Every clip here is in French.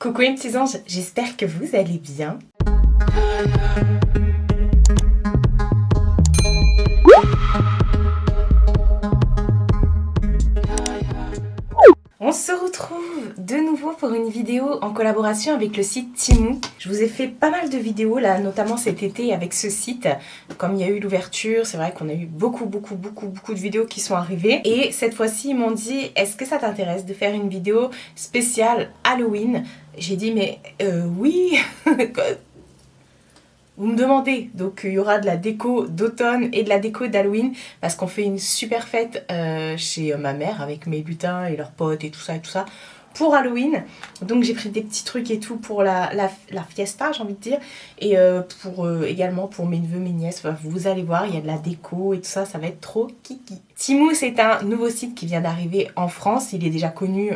Coucou les petits anges, j'espère que vous allez bien. On se retrouve de nouveau pour une vidéo en collaboration avec le site Temu. Je vous ai fait pas mal de vidéos là, notamment cet été avec ce site. Comme il y a eu l'ouverture, c'est vrai qu'on a eu beaucoup de vidéos qui sont arrivées. Et cette fois-ci, ils m'ont dit, est-ce que ça t'intéresse de faire une vidéo spéciale Halloween? J'ai dit, mais oui. Vous me demandez, donc il y aura de la déco d'automne et de la déco d'Halloween parce qu'on fait une super fête chez ma mère avec mes lutins et leurs potes et tout ça pour Halloween. Donc j'ai pris des petits trucs et tout pour la fiesta, j'ai envie de dire, et également pour mes neveux, mes nièces. Enfin, vous allez voir, il y a de la déco et tout ça, ça va être trop kiki. Temu, c'est un nouveau site qui vient d'arriver en France. Il est déjà connu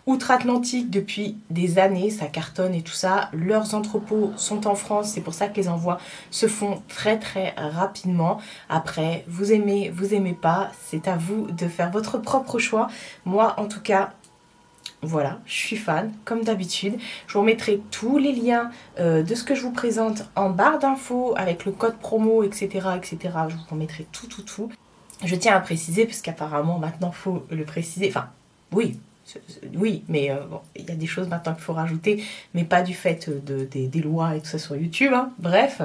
outre-Atlantique depuis des années, ça cartonne et tout ça. Leurs entrepôts sont en France, c'est pour ça que les envois se font très rapidement. Après, vous aimez pas, c'est à vous de faire votre propre choix. Moi, en tout cas, voilà, je suis fan, comme d'habitude. Je vous remettrai tous les liens de ce que je vous présente en barre d'infos avec le code promo, etc. Je vous remettrai tout. Je tiens à préciser, parce qu'apparemment, maintenant, il faut le préciser. Enfin, oui, mais bon, il y a des choses maintenant qu'il faut rajouter, mais pas du fait des lois et tout ça sur YouTube, hein. Bref.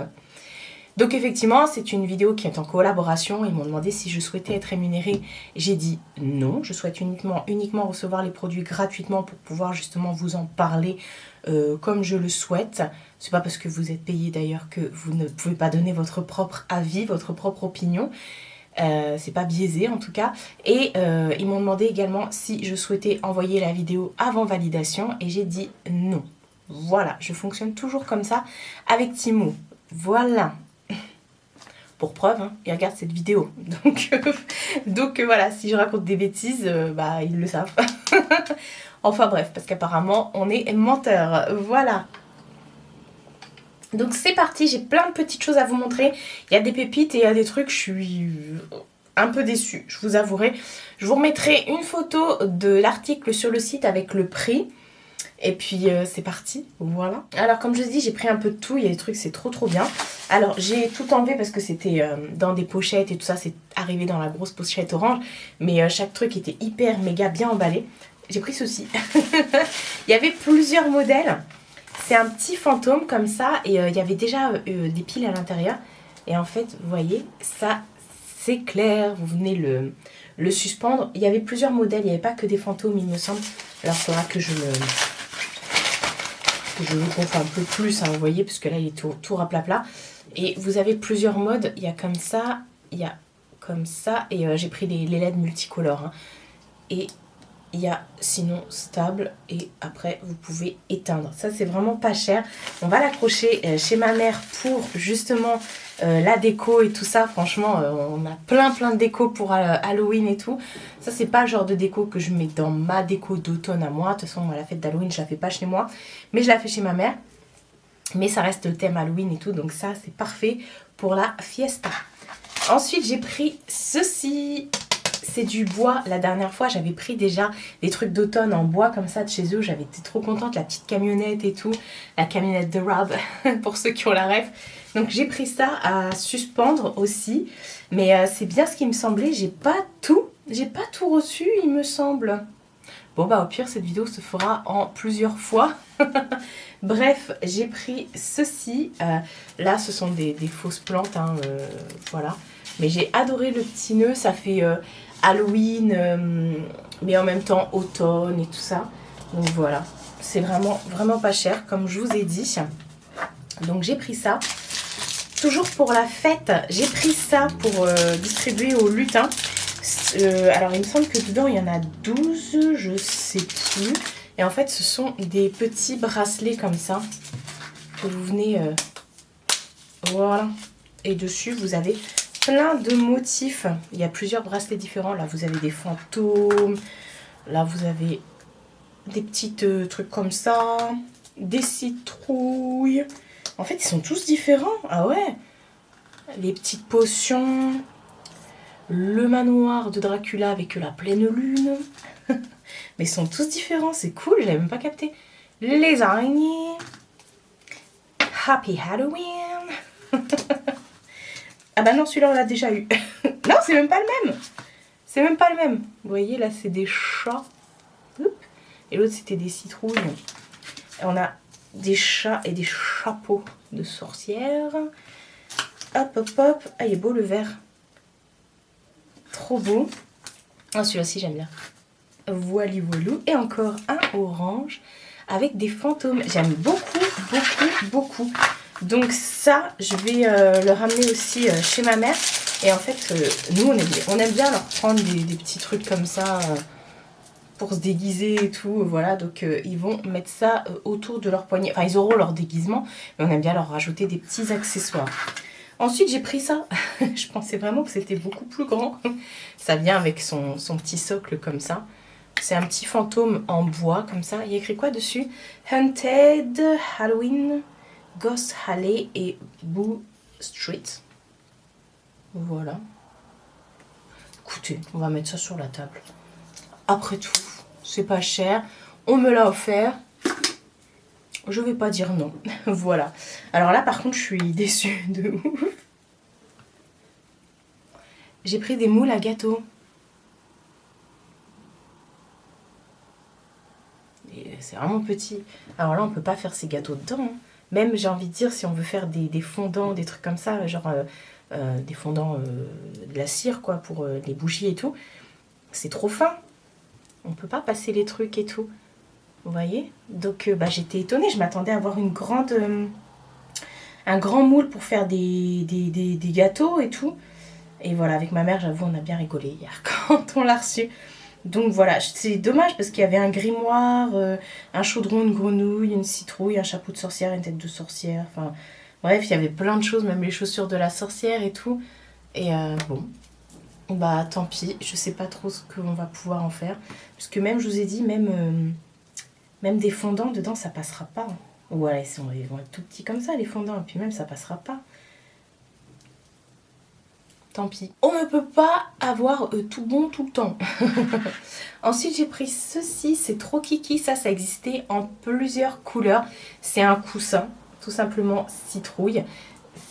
Donc effectivement, c'est une vidéo qui est en collaboration. Ils m'ont demandé si je souhaitais être rémunérée. J'ai dit non, je souhaite uniquement recevoir les produits gratuitement pour pouvoir justement vous en parler comme je le souhaite. C'est pas parce que vous êtes payé d'ailleurs que vous ne pouvez pas donner votre propre avis, votre propre opinion. C'est pas biaisé en tout cas. Et ils m'ont demandé également si je souhaitais envoyer la vidéo avant validation. Et j'ai dit non. Voilà, je fonctionne toujours comme ça avec Temu. Voilà. Pour preuve, hein, ils regardent cette vidéo. Donc voilà, si je raconte des bêtises, ils le savent. Enfin bref, parce qu'apparemment, on est menteurs. Voilà. Donc c'est parti, j'ai plein de petites choses à vous montrer. Il y a des pépites et il y a des trucs, je suis un peu déçue, je vous avouerai. Je vous remettrai une photo de l'article sur le site avec le prix. Et puis c'est parti, voilà. Alors comme je vous dis, j'ai pris un peu de tout, il y a des trucs, c'est trop bien. Alors j'ai tout enlevé parce que c'était dans des pochettes et tout ça, c'est arrivé dans la grosse pochette orange. Mais chaque truc était hyper méga bien emballé. J'ai pris ceci. Il y avait plusieurs modèles. C'est un petit fantôme comme ça et il y avait déjà des piles à l'intérieur. Et en fait, vous voyez, ça c'est clair, vous venez le suspendre. Il y avait plusieurs modèles, il n'y avait pas que des fantômes il me semble. Alors il faudra que je le gonfle un peu plus, hein, vous voyez, parce que là il est tout raplapla. Et vous avez plusieurs modes, il y a comme ça, il y a comme ça, et j'ai pris les LED multicolores. Hein. Et il y a sinon stable, et après vous pouvez éteindre. Ça c'est vraiment pas cher. On va l'accrocher chez ma mère pour justement la déco et tout ça. Franchement, on a plein de déco pour Halloween et tout. Ça c'est pas le genre de déco que je mets dans ma déco d'automne à moi. De toute façon, moi, la fête d'Halloween, je la fais pas chez moi, mais je la fais chez ma mère. Mais ça reste le thème Halloween et tout, donc ça c'est parfait pour la fiesta. Ensuite j'ai pris ceci. C'est du bois. La dernière fois, j'avais pris déjà des trucs d'automne en bois comme ça de chez eux. J'avais été trop contente. La petite camionnette et tout. La camionnette de Rob, pour ceux qui ont la ref. Donc, j'ai pris ça à suspendre aussi. Mais c'est bien ce qui me semblait. J'ai pas tout reçu, il me semble. Bon, au pire, cette vidéo se fera en plusieurs fois. Bref, j'ai pris ceci. Là, ce sont des fausses plantes. Hein, voilà. Mais j'ai adoré le petit nœud. Ça fait Halloween, mais en même temps automne et tout ça. Donc voilà, c'est vraiment pas cher comme je vous ai dit. Donc j'ai pris ça. Toujours pour la fête, j'ai pris ça pour distribuer aux lutins. Alors il me semble que dedans il y en a 12, je sais plus. Et en fait ce sont des petits bracelets comme ça que vous venez... voilà. Et dessus vous avez... plein de motifs. Il y a plusieurs bracelets différents. Là, vous avez des fantômes. Là, vous avez des petits trucs comme ça. Des citrouilles. En fait, ils sont tous différents. Ah ouais. Les petites potions. Le manoir de Dracula avec la pleine lune. Mais ils sont tous différents. C'est cool. Je l'avais même pas capté. les araignées. Happy Halloween. Ah bah non, celui-là on l'a déjà eu. Non, c'est même pas le même. C'est même pas le même. Vous voyez, là c'est des chats. Et l'autre c'était des citrouilles. Et on a des chats et des chapeaux de sorcières. Hop, hop, hop. Ah, il est beau le vert. Trop beau. Ah, celui-là aussi j'aime bien. Voili voilou. Et encore un orange avec des fantômes. J'aime beaucoup, beaucoup, beaucoup. Donc ça, je vais le ramener aussi chez ma mère. Et en fait, nous, on aime bien leur prendre des petits trucs comme ça pour se déguiser et tout. Voilà, donc ils vont mettre ça autour de leur poignet. Enfin, ils auront leur déguisement, mais on aime bien leur rajouter des petits accessoires. Ensuite, j'ai pris ça. Je pensais vraiment que c'était beaucoup plus grand. Ça vient avec son petit socle comme ça. C'est un petit fantôme en bois comme ça. Il y a écrit quoi dessus? Haunted Halloween, Ghost Alley et Boo Street. Voilà. Écoutez, on va mettre ça sur la table. Après tout, c'est pas cher. On me l'a offert. Je vais pas dire non. Voilà. Alors là, par contre, je suis déçue de ouf. J'ai pris des moules à gâteau. C'est vraiment petit. Alors là, on peut pas faire ces gâteaux dedans. Hein. Même, j'ai envie de dire, si on veut faire des fondants, des trucs comme ça, genre des fondants de la cire, quoi, pour les bougies et tout, c'est trop fin. On peut pas passer les trucs et tout. Vous voyez? Donc, j'étais étonnée. Je m'attendais à avoir un grand moule pour faire des gâteaux et tout. Et voilà, avec ma mère, j'avoue, on a bien rigolé hier quand on l'a reçu. Donc voilà, c'est dommage parce qu'il y avait un grimoire, un chaudron, une grenouille, une citrouille, un chapeau de sorcière, une tête de sorcière. Enfin, bref, il y avait plein de choses, même les chaussures de la sorcière et tout. Et bon, bah tant pis, je sais pas trop ce qu'on va pouvoir en faire. Parce que même, je vous ai dit, même des fondants dedans, ça passera pas. Hein. Ouais, ils vont être tout petits comme ça, les fondants. Et puis même, ça passera pas. Tant pis. On ne peut pas avoir tout bon tout le temps. Ensuite, j'ai pris ceci. C'est trop kiki. Ça existait en plusieurs couleurs. C'est un coussin. Tout simplement citrouille.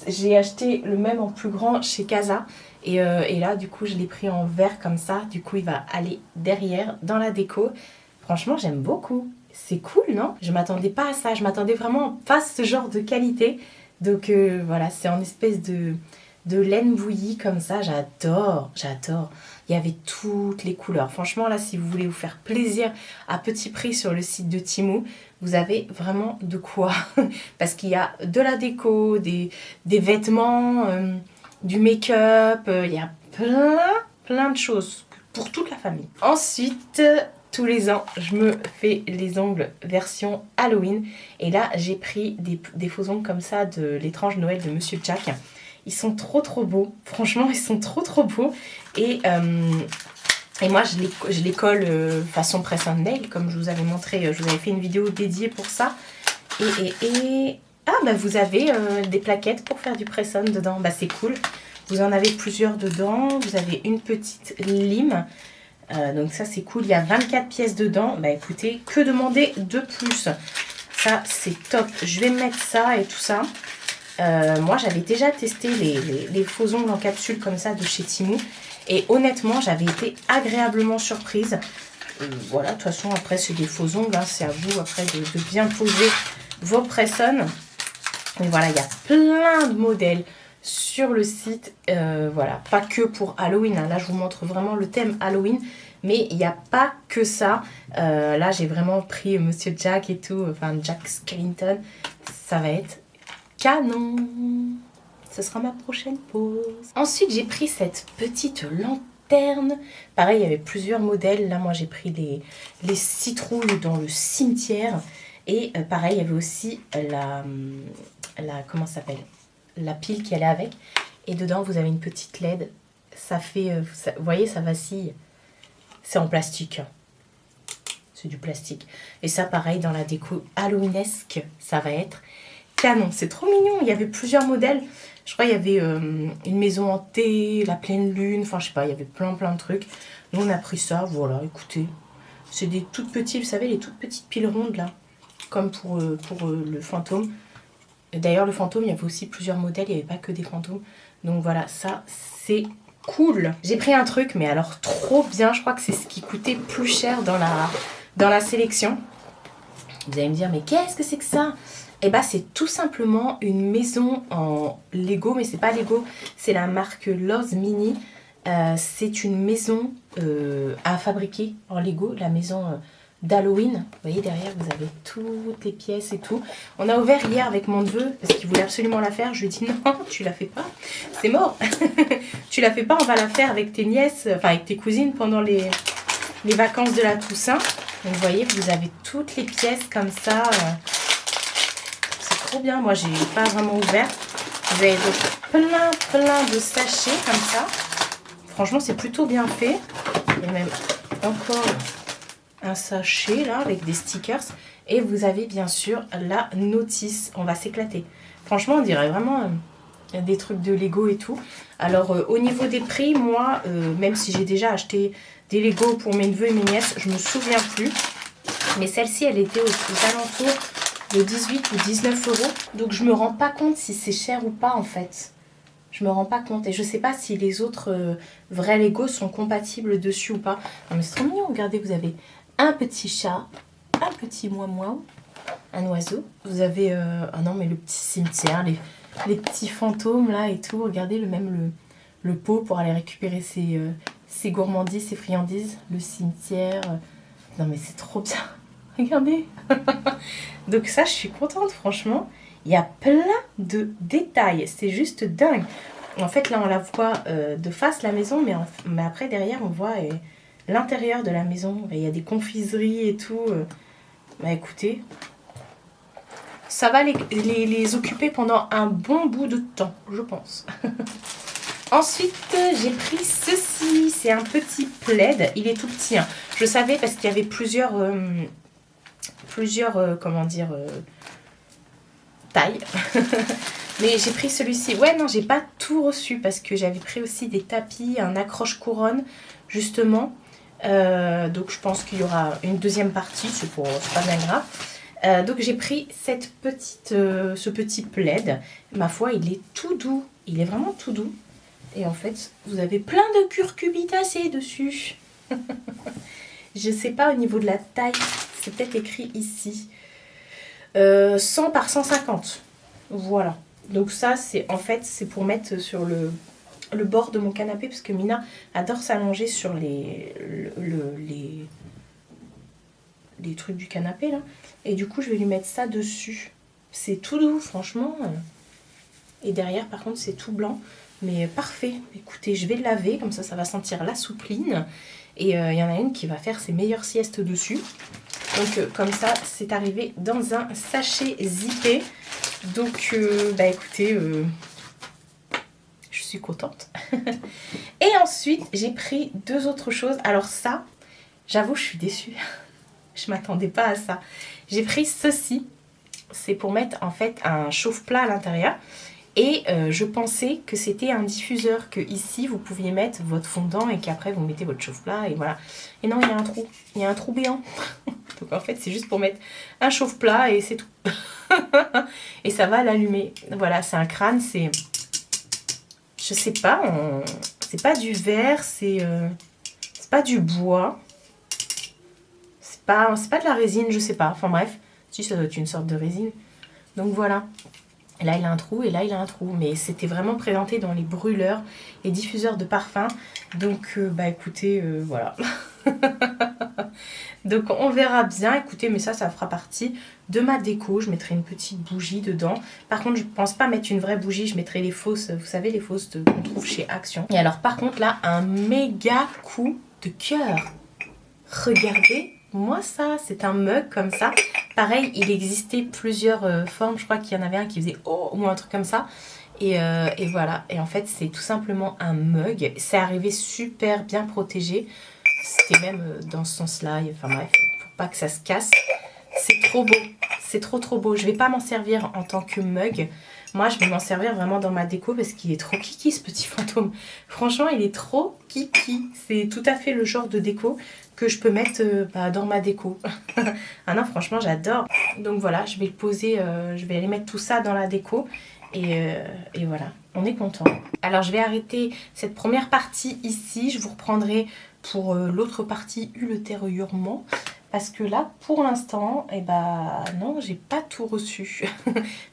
J'ai acheté le même en plus grand chez Casa. Et là, du coup, je l'ai pris en vert comme ça. Du coup, il va aller derrière dans la déco. Franchement, j'aime beaucoup. C'est cool, non? Je m'attendais pas à ça. Je m'attendais vraiment pas à ce genre de qualité. Donc voilà, c'est en espèce de laine bouillie comme ça, j'adore. Il y avait toutes les couleurs. Franchement, là, si vous voulez vous faire plaisir à petit prix sur le site de Temu, vous avez vraiment de quoi. Parce qu'il y a de la déco, des vêtements, du make-up, il y a plein de choses pour toute la famille. Ensuite, tous les ans, je me fais les ongles version Halloween. Et là, j'ai pris des faux ongles comme ça de l'étrange Noël de Monsieur Jack. Ils sont trop beaux. Franchement, ils sont trop beaux. Et moi, je les colle façon press and nail, comme je vous avais montré. Je vous avais fait une vidéo dédiée pour ça. Et ah, bah vous avez des plaquettes pour faire du press on dedans. Bah c'est cool. Vous en avez plusieurs dedans. Vous avez une petite lime. Donc ça, c'est cool. Il y a 24 pièces dedans. Bah écoutez, que demander de plus? Ça, c'est top. Je vais mettre ça et tout ça. Moi, j'avais déjà testé les faux ongles en capsule comme ça de chez Temu. Et honnêtement, j'avais été agréablement surprise. Voilà, de toute façon, après, c'est des faux ongles. Hein, c'est à vous, après, de bien poser vos press-on. Et voilà, il y a plein de modèles sur le site. Voilà, pas que pour Halloween. Hein. Là, je vous montre vraiment le thème Halloween. Mais il n'y a pas que ça. Là, j'ai vraiment pris Monsieur Jack et tout. Enfin, Jack Skellington. Ça va être canon. Ce sera ma prochaine pause. Ensuite, j'ai pris cette petite lanterne. Pareil, il y avait plusieurs modèles. Là, moi, j'ai pris les citrouilles dans le cimetière. Et pareil, il y avait aussi la comment ça s'appelle? La pile qui allait avec. Et dedans, vous avez une petite LED. Ça fait... vous voyez, ça vacille. C'est en plastique. C'est du plastique. Et ça, pareil, dans la déco halloweenesque, ça va être canon. C'est trop mignon. Il y avait plusieurs modèles. Je crois qu'il y avait une maison hantée, la pleine lune. Enfin, je sais pas, il y avait plein de trucs. Nous, on a pris ça. Voilà, écoutez. C'est des toutes petites, vous savez, les toutes petites piles rondes, là. comme pour le fantôme. D'ailleurs, le fantôme, il y avait aussi plusieurs modèles, il n'y avait pas que des fantômes. Donc voilà, ça, c'est cool. J'ai pris un truc, mais alors trop bien. Je crois que c'est ce qui coûtait plus cher dans la sélection. Vous allez me dire, mais qu'est-ce que c'est que ça? Eh ben, c'est tout simplement une maison en Lego, mais c'est pas Lego, c'est la marque Loz Mini. C'est une maison à fabriquer en Lego, la maison d'Halloween. Vous voyez derrière, vous avez toutes les pièces et tout. On a ouvert hier avec mon neveu parce qu'il voulait absolument la faire. Je lui ai dit non, tu la fais pas, c'est mort. Tu la fais pas, on va la faire avec tes nièces, enfin avec tes cousines pendant les vacances de la Toussaint. Donc vous voyez, vous avez toutes les pièces comme ça. C'est trop bien. Moi, j'ai pas vraiment ouvert. Vous avez donc plein de sachets comme ça. Franchement, c'est plutôt bien fait. Il y a même encore un sachet là avec des stickers. Et vous avez bien sûr la notice. On va s'éclater. Franchement, on dirait vraiment des trucs de Lego et tout. Alors, au niveau des prix, moi, même si j'ai déjà acheté des Lego pour mes neveux et mes nièces, je me souviens plus. Mais celle-ci, elle était aux alentours de 18 ou 19 euros. Donc, je me rends pas compte si c'est cher ou pas en fait. Je me rends pas compte. Et je sais pas si les autres vrais Lego sont compatibles dessus ou pas. Non, mais c'est trop mignon. Regardez, vous avez un petit chat, un petit moineau, un oiseau. Vous avez... ah non, mais le petit cimetière, les petits fantômes là et tout. Regardez le pot pour aller récupérer ses gourmandises, ses friandises. Le cimetière. Non, mais c'est trop bien. Regardez. Donc ça, je suis contente, franchement. Il y a plein de détails. C'est juste dingue. En fait, là, on la voit de face, la maison. Mais après, derrière, on voit l'intérieur de la maison. Il y a des confiseries et tout. Bah, écoutez, ça va les occuper pendant un bon bout de temps, je pense. Ensuite, j'ai pris ceci. C'est un petit plaid. Il est tout petit. Hein. Je savais parce qu'il y avait plusieurs comment dire... taille. Mais j'ai pris celui-ci. Ouais, non, j'ai pas tout reçu parce que j'avais pris aussi des tapis, un accroche-couronne, justement. Donc, je pense qu'il y aura une deuxième partie. C'est pas bien grave. Donc, j'ai pris ce petit plaid. Ma foi, il est tout doux. Il est vraiment tout doux. Et en fait, vous avez plein de curcubitacées dessus. Je sais pas au niveau de la taille. C'est peut-être écrit ici. 100 par 150. Voilà. Donc ça, c'est pour mettre sur le bord de mon canapé parce que Mina adore s'allonger sur les trucs du canapé là. Et du coup, je vais lui mettre ça dessus. C'est tout doux, franchement. Et derrière, par contre, c'est tout blanc. Mais parfait. Écoutez, je vais le laver. Comme ça, ça va sentir la soupline. Et il y en a une qui va faire ses meilleures siestes dessus. Donc comme ça, c'est arrivé dans un sachet zippé. Donc bah écoutez, je suis contente. Et ensuite, j'ai pris deux autres choses. Alors ça, j'avoue, je suis déçue. Je m'attendais pas à ça. J'ai pris ceci. C'est pour mettre en fait un chauffe-plat à l'intérieur. Et je pensais que c'était un diffuseur, que ici vous pouviez mettre votre fondant et qu'après vous mettez votre chauffe-plat et voilà. Et non, il y a un trou. Il y a un trou béant. Donc en fait, c'est juste pour mettre un chauffe-plat et c'est tout. Et ça va l'allumer. Voilà, c'est un crâne, c'est... Je sais pas, c'est pas du verre, c'est pas du bois. C'est pas de la résine, je sais pas. Enfin bref, si ça doit être une sorte de résine. Donc voilà. Et là, il a un trou et là, il a un trou. Mais c'était vraiment présenté dans les brûleurs, les diffuseurs de parfum. Donc, bah écoutez, voilà. Donc, on verra bien. Écoutez, mais ça fera partie de ma déco. Je mettrai une petite bougie dedans. Par contre, je ne pense pas mettre une vraie bougie. Je mettrai les fausses, vous savez, les fausses qu'on trouve chez Action. Et alors, par contre, là, un méga coup de cœur. Regardez. Moi, ça, c'est un mug comme ça. Pareil, il existait plusieurs formes. Je crois qu'il y en avait un qui faisait oh ou un truc comme ça. Et voilà. Et en fait, c'est tout simplement un mug. C'est arrivé super bien protégé. C'était même dans ce sens-là. Enfin bref, pour pas que ça se casse. C'est trop beau. C'est trop beau. Je vais pas m'en servir en tant que mug. Moi, je vais m'en servir vraiment dans ma déco parce qu'il est trop kiki, ce petit fantôme. Franchement, il est trop kiki. C'est tout à fait le genre de déco que je peux mettre dans ma déco. Ah non, franchement, j'adore. Donc voilà, je vais le poser, je vais aller mettre tout ça dans la déco. Et voilà, on est content. Alors je vais arrêter cette première partie ici. Je vous reprendrai pour l'autre partie ultérieurement. Parce que là, pour l'instant, non, j'ai pas tout reçu.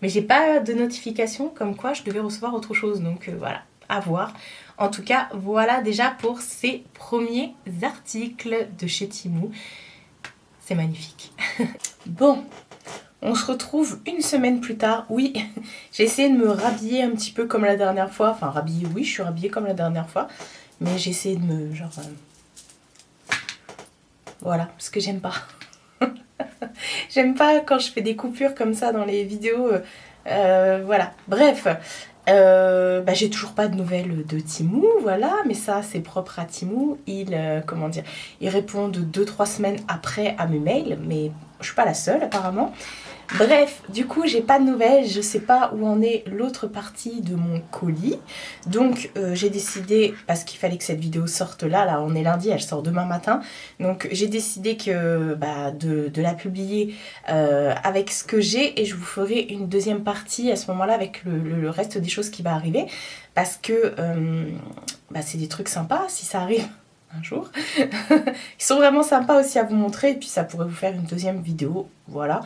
Mais j'ai pas de notification comme quoi je devais recevoir autre chose. Donc voilà, à voir. En tout cas, voilà déjà pour ces premiers articles de chez Temu. C'est magnifique. Bon, on se retrouve une semaine plus tard. Oui, j'ai essayé de me rhabiller un petit peu comme la dernière fois. Enfin, rhabiller, oui, je suis rhabillée comme la dernière fois. Mais j'ai essayé de me... voilà, parce que j'aime pas. J'aime pas quand je fais des coupures comme ça dans les vidéos. Voilà, bref. J'ai toujours pas de nouvelles de Temu, voilà, mais ça c'est propre à Temu. Ils répondent 2-3 semaines après à mes mails, mais je suis pas la seule apparemment. Bref, du coup j'ai pas de nouvelles, je sais pas où en est l'autre partie de mon colis. Donc j'ai décidé, parce qu'il fallait que cette vidéo sorte là on est lundi, elle sort demain matin. Donc j'ai décidé de la publier avec ce que j'ai, et je vous ferai une deuxième partie à ce moment là avec le reste des choses qui va arriver. Parce que c'est des trucs sympas si ça arrive un jour. Ils sont vraiment sympas aussi à vous montrer, et puis ça pourrait vous faire une deuxième vidéo, voilà.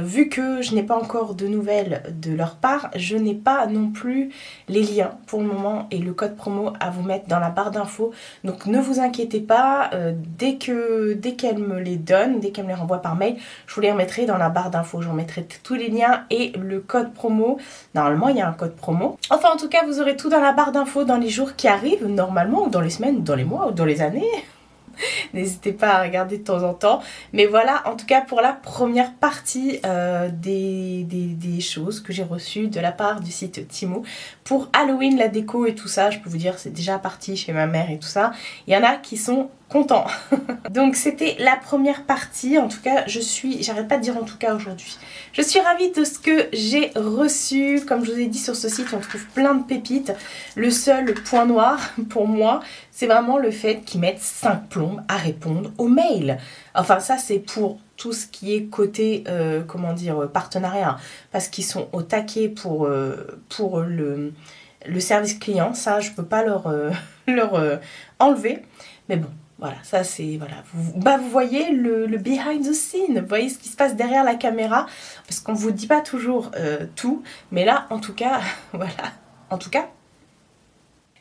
Vu que je n'ai pas encore de nouvelles de leur part, je n'ai pas non plus les liens pour le moment et le code promo à vous mettre dans la barre d'infos. Donc ne vous inquiétez pas, dès qu'elles me les donnent, dès qu'elles me les renvoient par mail, je vous les remettrai dans la barre d'infos. Je vous remettrai tous les liens et le code promo. Normalement il y a un code promo. Enfin en tout cas vous aurez tout dans la barre d'infos dans les jours qui arrivent, normalement, ou dans les semaines, ou dans les mois, ou dans les années. N'hésitez pas à regarder de temps en temps. Mais voilà, en tout cas pour la première partie des choses que j'ai reçues de la part du site Temu. Pour Halloween, la déco et tout ça, je peux vous dire, c'est déjà parti chez ma mère et tout ça. Il y en a qui sont contents. Donc c'était la première partie. En tout cas, j'arrête pas de dire en tout cas aujourd'hui. Je suis ravie de ce que j'ai reçu. Comme je vous ai dit, sur ce site, on trouve plein de pépites. Le seul point noir pour moi, c'est vraiment le fait qu'ils mettent 5 plombes à répondre aux mails. Enfin ça c'est pour tout ce qui est côté partenariat, parce qu'ils sont au taquet pour le service client. Ça je peux pas leur enlever, mais bon voilà, ça c'est voilà, vous voyez le behind the scene, vous voyez ce qui se passe derrière la caméra, parce qu'on vous dit pas toujours tout, mais là en tout cas voilà, en tout cas.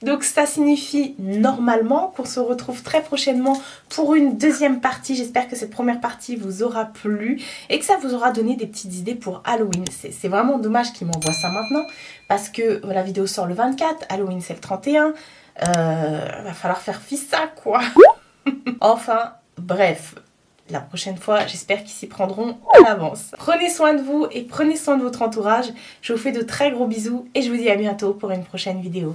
Donc ça signifie normalement qu'on se retrouve très prochainement pour une deuxième partie. J'espère que cette première partie vous aura plu et que ça vous aura donné des petites idées pour Halloween. C'est vraiment dommage qu'ils m'envoient ça maintenant, parce que la vidéo sort le 24, Halloween c'est le 31. Va falloir faire ça quoi. Enfin bref. La prochaine fois, j'espère qu'ils s'y prendront à l'avance. Prenez soin de vous et prenez soin de votre entourage. Je vous fais de très gros bisous et je vous dis à bientôt pour une prochaine vidéo.